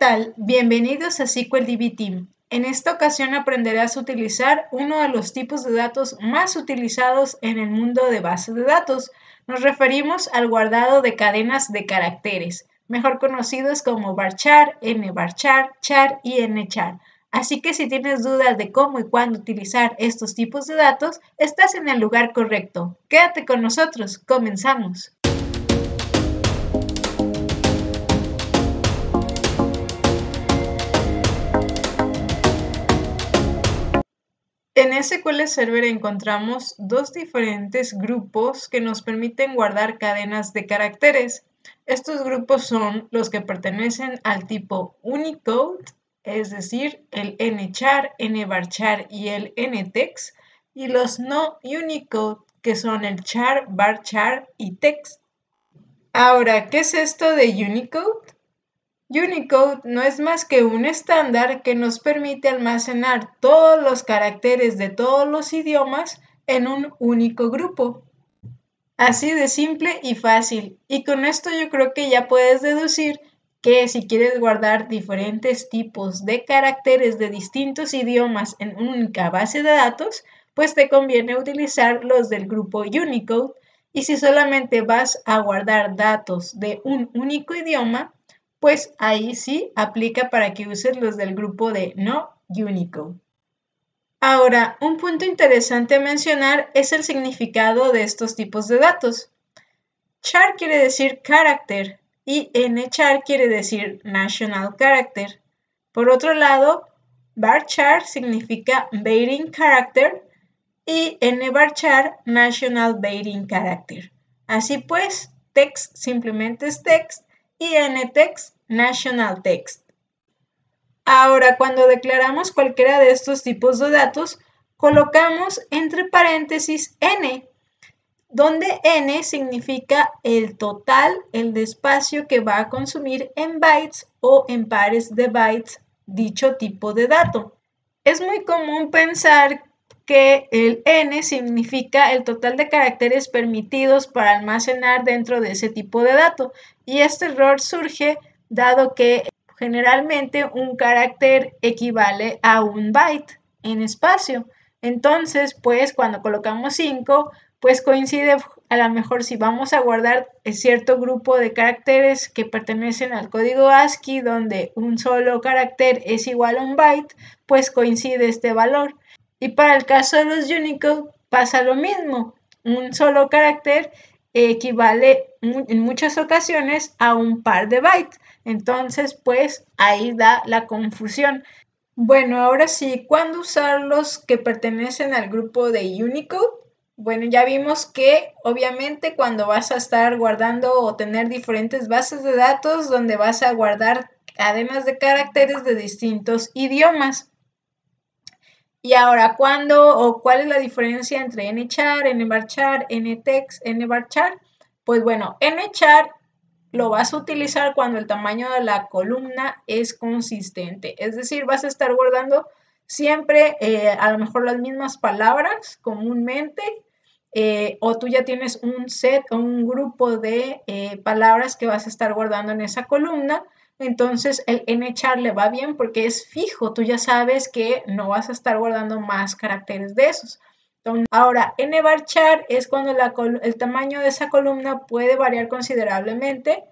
tal? Bienvenidos a SQL Team. En esta ocasión aprenderás a utilizar uno de los tipos de datos más utilizados en el mundo de bases de datos. Nos referimos al guardado de cadenas de caracteres, mejor conocidos como varchar, nvarchar, char y nchar. Así que si tienes dudas de cómo y cuándo utilizar estos tipos de datos, estás en el lugar correcto. Quédate con nosotros, comenzamos. En SQL Server encontramos dos diferentes grupos que nos permiten guardar cadenas de caracteres. Estos grupos son los que pertenecen al tipo Unicode, es decir, el nchar, nvarchar y el ntext, y los no Unicode, que son el char, varchar y text. Ahora, ¿qué es esto de Unicode? Unicode no es más que un estándar que nos permite almacenar todos los caracteres de todos los idiomas en un único grupo. Así de simple y fácil. Y con esto yo creo que ya puedes deducir que si quieres guardar diferentes tipos de caracteres de distintos idiomas en una única base de datos, pues te conviene utilizar los del grupo Unicode. Y si solamente vas a guardar datos de un único idioma, pues ahí sí aplica para que uses los del grupo de no Unicode. Ahora, un punto interesante a mencionar es el significado de estos tipos de datos. Char quiere decir character y nchar quiere decir national character. Por otro lado, varchar significa baiting character y nvarchar national baiting character. Así pues, text simplemente es text y ntext national text. Ahora, cuando declaramos cualquiera de estos tipos de datos, colocamos entre paréntesis n, donde n significa el total, el de espacio que va a consumir en bytes o en pares de bytes dicho tipo de dato. Es muy común pensar que el n significa el total de caracteres permitidos para almacenar dentro de ese tipo de dato, y este error surge dado que generalmente un carácter equivale a un byte en espacio. Entonces, pues cuando colocamos 5, pues coincide a lo mejor si vamos a guardar cierto grupo de caracteres que pertenecen al código ASCII donde un solo carácter es igual a un byte, pues coincide este valor. Y para el caso de los Unicode pasa lo mismo. Un solo carácter equivale en muchas ocasiones a un par de bytes. Entonces, pues ahí da la confusión. Bueno, ahora sí, ¿cuándo usar los que pertenecen al grupo de Unicode? Bueno, ya vimos que obviamente cuando vas a estar guardando o tener diferentes bases de datos donde vas a guardar cadenas de caracteres de distintos idiomas. Y ahora, ¿cuándo o cuál es la diferencia entre nchar, nvarchar, ntext, nvarchar? Pues bueno, nchar lo vas a utilizar cuando el tamaño de la columna es consistente. Es decir, vas a estar guardando siempre a lo mejor las mismas palabras comúnmente, o tú ya tienes un set o un grupo de palabras que vas a estar guardando en esa columna. Entonces el nchar le va bien porque es fijo, tú ya sabes que no vas a estar guardando más caracteres de esos. Entonces, ahora, nvarchar es cuando el tamaño de esa columna puede variar considerablemente,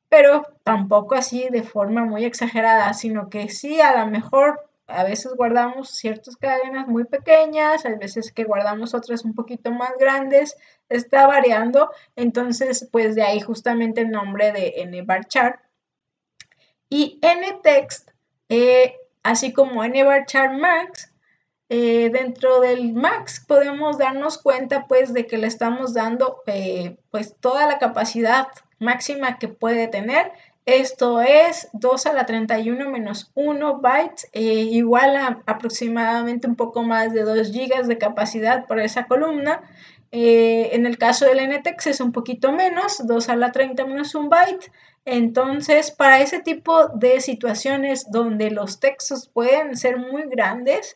pero tampoco así de forma muy exagerada, sino que sí, a lo mejor a veces guardamos ciertas cadenas muy pequeñas, hay veces que guardamos otras un poquito más grandes, está variando, entonces pues de ahí justamente el nombre de nvarchar. Y ntext, así como nvarchar max, dentro del max podemos darnos cuenta pues de que le estamos dando pues toda la capacidad máxima que puede tener. Esto es 2 a la 31 menos 1 bytes, igual a aproximadamente un poco más de 2 gigas de capacidad para esa columna. En el caso del ntext es un poquito menos, 2 a la 30 menos 1 byte. Entonces, para ese tipo de situaciones donde los textos pueden ser muy grandes,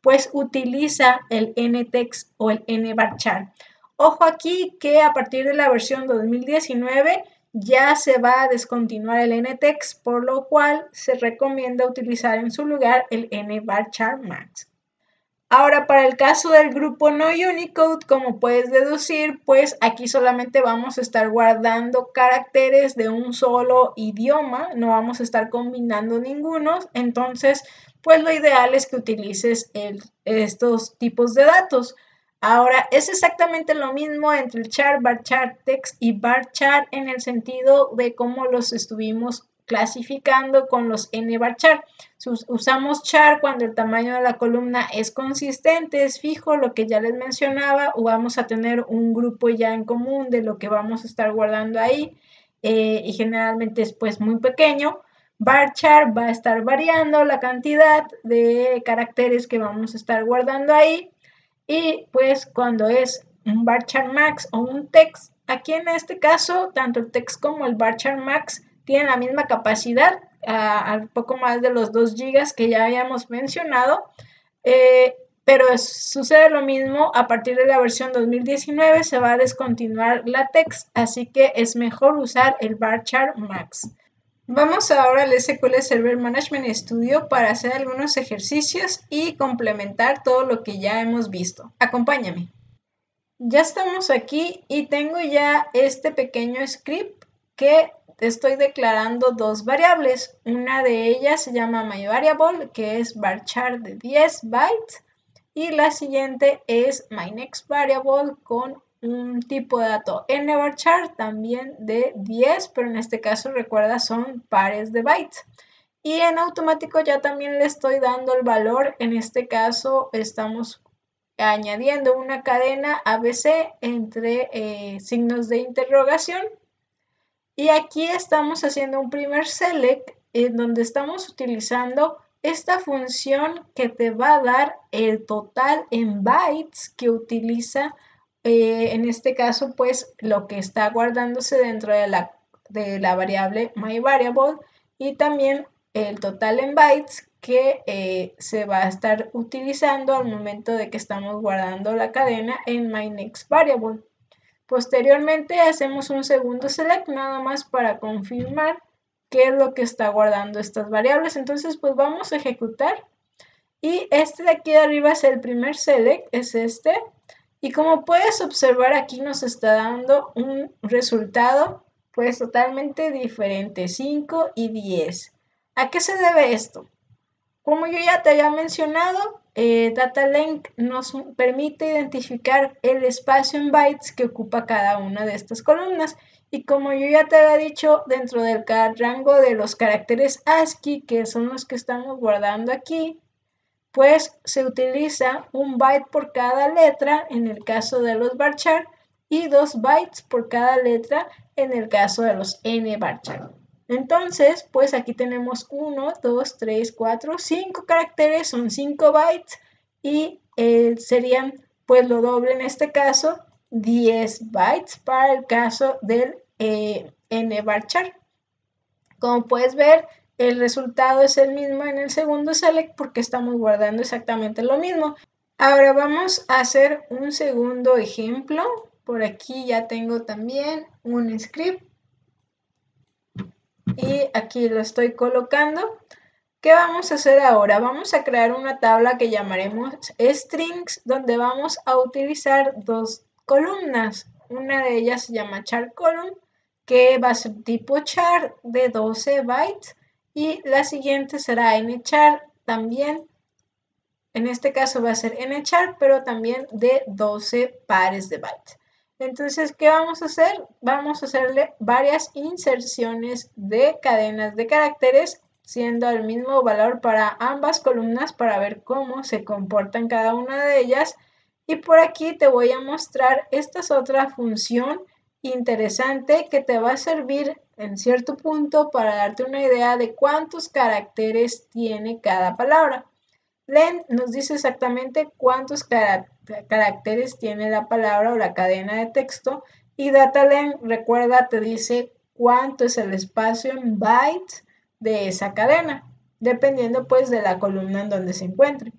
pues utiliza el ntext o el nvarchar. Ojo aquí que a partir de la versión 2019 ya se va a descontinuar el ntext, por lo cual se recomienda utilizar en su lugar el nvarchar max. Ahora, para el caso del grupo no Unicode, como puedes deducir, pues aquí solamente vamos a estar guardando caracteres de un solo idioma, no vamos a estar combinando ninguno, entonces, pues lo ideal es que utilices estos tipos de datos. Ahora, es exactamente lo mismo entre el char, varchar, text y varchar en el sentido de cómo los estuvimos clasificando con los nvarchar. Usamos char cuando el tamaño de la columna es consistente, es fijo, lo que ya les mencionaba, o vamos a tener un grupo ya en común de lo que vamos a estar guardando ahí, y generalmente es pues muy pequeño. Varchar va a estar variando la cantidad de caracteres que vamos a estar guardando ahí, y pues cuando es un varchar max o un text, aquí en este caso tanto el text como el varchar max tienen la misma capacidad, al poco más de los 2 GB que ya habíamos mencionado, pero sucede lo mismo a partir de la versión 2019, se va a descontinuar la text, así que es mejor usar el varchar max. Vamos ahora al SQL Server Management Studio para hacer algunos ejercicios y complementar todo lo que ya hemos visto. Acompáñame. Ya estamos aquí y tengo ya este pequeño script que estoy declarando dos variables. Una de ellas se llama myVariable, que es varchar de 10 bytes, y la siguiente es myNextVariable con un tipo de dato nvarchar también de 10, pero en este caso recuerda son pares de bytes. Y en automático ya también le estoy dando el valor, en este caso estamos añadiendo una cadena ABC entre signos de interrogación. Y aquí estamos haciendo un primer select en donde estamos utilizando esta función que te va a dar el total en bytes que utiliza, en este caso, pues lo que está guardándose dentro de la variable myVariable, y también el total en bytes que se va a estar utilizando al momento de que estamos guardando la cadena en myNextVariable. Posteriormente hacemos un segundo select nada más para confirmar qué es lo que está guardando estas variables. Entonces pues vamos a ejecutar, y este de aquí de arriba es el primer select, es este, y como puedes observar aquí nos está dando un resultado pues totalmente diferente, 5 y 10. ¿A qué se debe esto? Como yo ya te había mencionado, DataLength nos permite identificar el espacio en bytes que ocupa cada una de estas columnas. Y como yo ya te había dicho, dentro del rango de los caracteres ASCII, que son los que estamos guardando aquí, pues se utiliza un byte por cada letra en el caso de los varchar y 2 bytes por cada letra en el caso de los nvarchar. Entonces, pues aquí tenemos 1, 2, 3, 4, 5 caracteres, son 5 bytes, y serían pues lo doble en este caso, 10 bytes para el caso del nvarchar. Como puedes ver, el resultado es el mismo en el segundo select porque estamos guardando exactamente lo mismo. Ahora vamos a hacer un segundo ejemplo. Por aquí ya tengo también un script y aquí lo estoy colocando. ¿Qué vamos a hacer ahora? Vamos a crear una tabla que llamaremos strings, donde vamos a utilizar dos columnas. Una de ellas se llama char column, que va a ser tipo char de 12 bytes, y la siguiente será nchar también. En este caso va a ser nchar, pero también de 12 pares de bytes. Entonces, ¿qué vamos a hacer? Vamos a hacerle varias inserciones de cadenas de caracteres, siendo el mismo valor para ambas columnas para ver cómo se comportan cada una de ellas. Y por aquí te voy a mostrar, esta es otra función interesante que te va a servir en cierto punto para darte una idea de cuántos caracteres tiene cada palabra. Len nos dice exactamente cuántos caracteres tiene la palabra o la cadena de texto, y DataLen, recuerda, te dice cuánto es el espacio en bytes de esa cadena, dependiendo pues de la columna en donde se encuentre.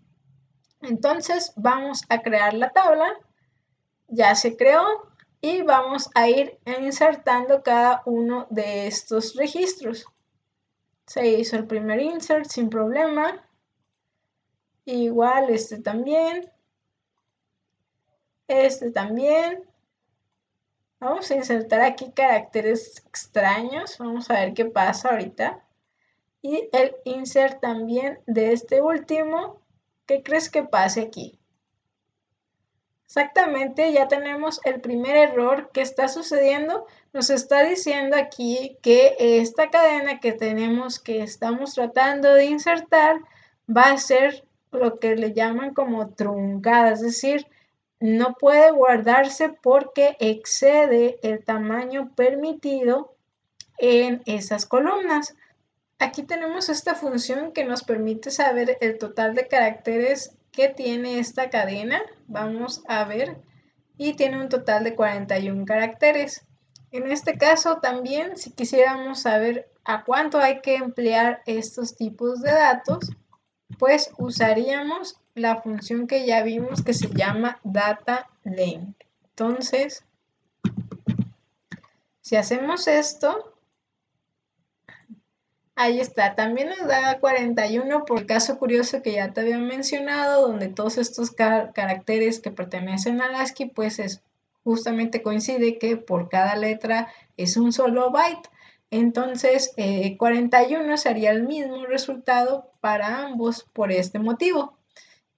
Entonces vamos a crear la tabla. Ya se creó. y vamos a ir insertando cada uno de estos registros. Se hizo el primer insert sin problema. Igual este también. Este también. Vamos a insertar aquí caracteres extraños. Vamos a ver qué pasa ahorita. Y el insert también de este último. ¿Qué crees que pase aquí? Exactamente, ya tenemos el primer error que está sucediendo. Nos está diciendo aquí que esta cadena que tenemos, que estamos tratando de insertar, va a ser lo que le llaman como truncada, es decir, no puede guardarse porque excede el tamaño permitido en esas columnas. Aquí tenemos esta función que nos permite saber el total de caracteres que tiene esta cadena. Vamos a ver, y tiene un total de 41 caracteres. En este caso también, si quisiéramos saber a cuánto hay que emplear estos tipos de datos, pues usaríamos la función que ya vimos que se llama dataLength. Entonces, si hacemos esto, ahí está, también nos da 41 por el caso curioso que ya te había mencionado, donde todos estos caracteres que pertenecen al ASCII, pues justamente coincide que por cada letra es un solo byte. Entonces, 41 sería el mismo resultado para ambos por este motivo.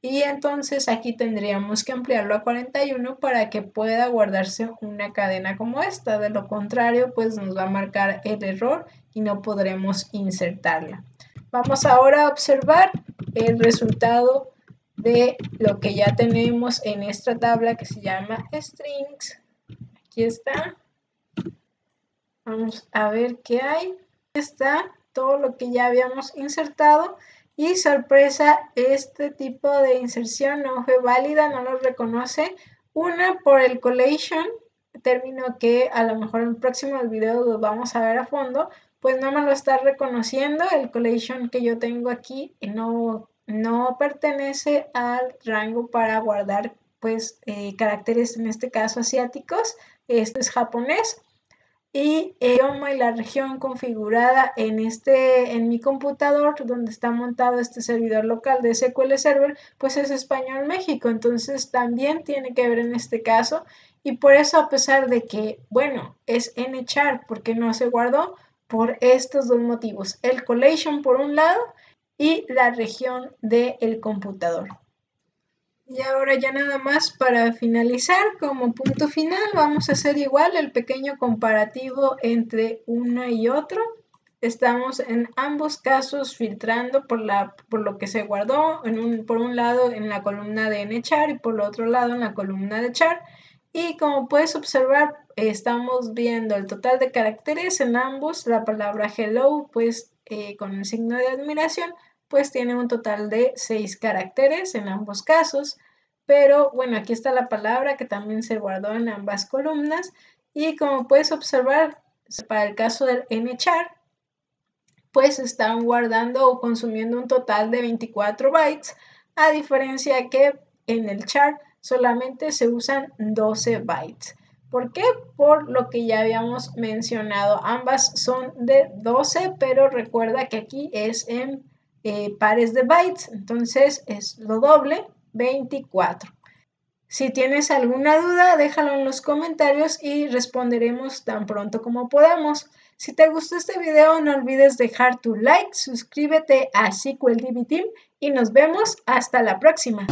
Y entonces aquí tendríamos que ampliarlo a 41 para que pueda guardarse una cadena como esta. De lo contrario, pues nos va a marcar el error y no podremos insertarla. Vamos ahora a observar el resultado de lo que ya tenemos en esta tabla que se llama strings. Aquí está. Vamos a ver qué hay. Aquí está todo lo que ya habíamos insertado. Y sorpresa, este tipo de inserción no fue válida, no lo reconoce. Una por el collation, término que a lo mejor en el próximo video lo vamos a ver a fondo, pues no me lo está reconociendo. El collation que yo tengo aquí no pertenece al rango para guardar pues caracteres, en este caso asiáticos. Esto es japonés. Y el idioma y la región configurada en mi computador, donde está montado este servidor local de SQL Server, pues es Español México. Entonces también tiene que ver en este caso. Y por eso, a pesar de que, bueno, es nchar porque no se guardó, por estos dos motivos. El collation por un lado y la región del computador. Y ahora ya nada más para finalizar, como punto final, vamos a hacer igual el pequeño comparativo entre uno y otro. Estamos en ambos casos filtrando por lo que se guardó, por un lado en la columna de nchar y por el otro lado en la columna de char. Y como puedes observar, estamos viendo el total de caracteres en ambos. La palabra hello, pues con el signo de admiración, pues tiene un total de 6 caracteres en ambos casos. Pero bueno, aquí está la palabra que también se guardó en ambas columnas. Y como puedes observar, para el caso del nchar, pues están guardando o consumiendo un total de 24 bytes, a diferencia que en el char solamente se usan 12 bytes. ¿Por qué? Por lo que ya habíamos mencionado. Ambas son de 12, pero recuerda que aquí es en pares de bytes, entonces es lo doble, 24. Si tienes alguna duda, déjalo en los comentarios y responderemos tan pronto como podamos. Si te gustó este video, no olvides dejar tu like, suscríbete a SQLDB Team y nos vemos hasta la próxima.